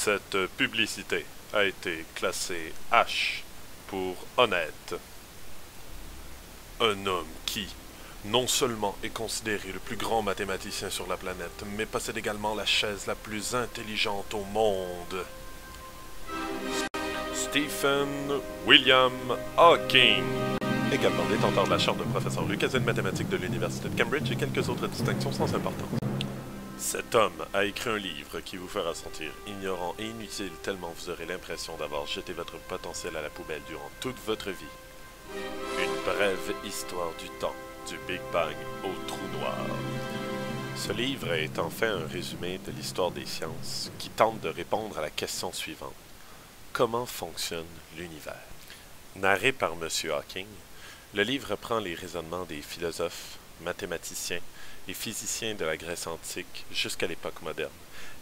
Cette publicité a été classée H pour honnête. Un homme qui, non seulement est considéré le plus grand mathématicien sur la planète, mais possède également la chaise la plus intelligente au monde. Stephen William Hawking, également détenteur de la charte de professeur Lucasier de mathématiques de l'Université de Cambridge et quelques autres distinctions sans importance. Cet homme a écrit un livre qui vous fera sentir ignorant et inutile tellement vous aurez l'impression d'avoir jeté votre potentiel à la poubelle durant toute votre vie. Une brève histoire du temps, du Big Bang au trou noir. Ce livre est en fait un résumé de l'histoire des sciences qui tente de répondre à la question suivante. Comment fonctionne l'univers? Narré par M. Hawking, le livre prend les raisonnements des philosophes, mathématiciens et physiciens de la Grèce antique jusqu'à l'époque moderne,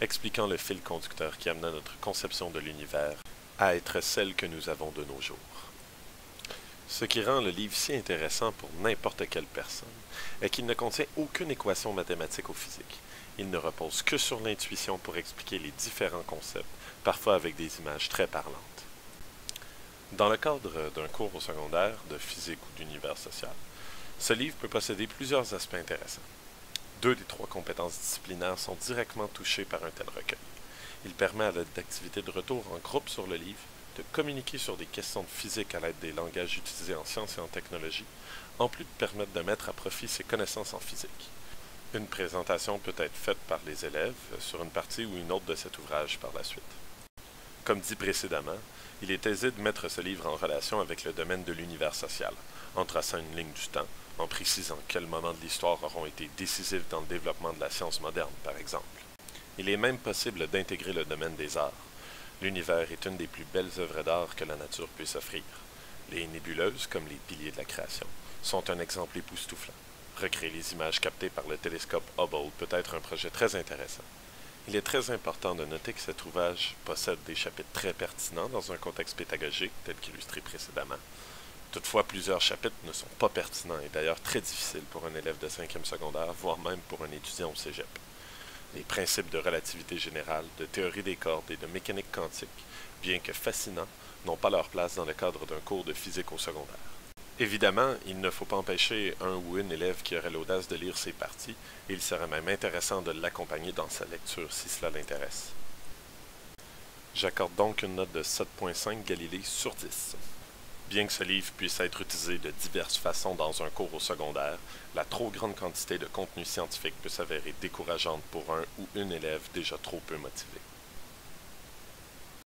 expliquant le fil conducteur qui amena notre conception de l'univers à être celle que nous avons de nos jours. Ce qui rend le livre si intéressant pour n'importe quelle personne est qu'il ne contient aucune équation mathématique ou physique. Il ne repose que sur l'intuition pour expliquer les différents concepts, parfois avec des images très parlantes. Dans le cadre d'un cours au secondaire de physique ou d'univers social, ce livre peut posséder plusieurs aspects intéressants. 2 des 3 compétences disciplinaires sont directement touchées par un tel recueil. Il permet à l'aide d'activités de retour en groupe sur le livre de communiquer sur des questions de physique à l'aide des langages utilisés en sciences et en technologie, en plus de permettre de mettre à profit ses connaissances en physique. Une présentation peut être faite par les élèves sur une partie ou une autre de cet ouvrage par la suite. Comme dit précédemment, il est aisé de mettre ce livre en relation avec le domaine de l'univers social, en traçant une ligne du temps, en précisant quels moments de l'histoire auront été décisifs dans le développement de la science moderne, par exemple. Il est même possible d'intégrer le domaine des arts. L'univers est une des plus belles œuvres d'art que la nature puisse offrir. Les nébuleuses, comme les piliers de la création, sont un exemple époustouflant. Recréer les images captées par le télescope Hubble peut être un projet très intéressant. Il est très important de noter que cet ouvrage possède des chapitres très pertinents dans un contexte pédagogique tel qu'illustré précédemment. Toutefois, plusieurs chapitres ne sont pas pertinents et d'ailleurs très difficiles pour un élève de 5e secondaire, voire même pour un étudiant au cégep. Les principes de relativité générale, de théorie des cordes et de mécanique quantique, bien que fascinants, n'ont pas leur place dans le cadre d'un cours de physique au secondaire. Évidemment, il ne faut pas empêcher un ou une élève qui aurait l'audace de lire ces parties, et il serait même intéressant de l'accompagner dans sa lecture si cela l'intéresse. J'accorde donc une note de 7.5 Galilée sur 10. Bien que ce livre puisse être utilisé de diverses façons dans un cours au secondaire, la trop grande quantité de contenu scientifique peut s'avérer décourageante pour un ou une élève déjà trop peu motivé.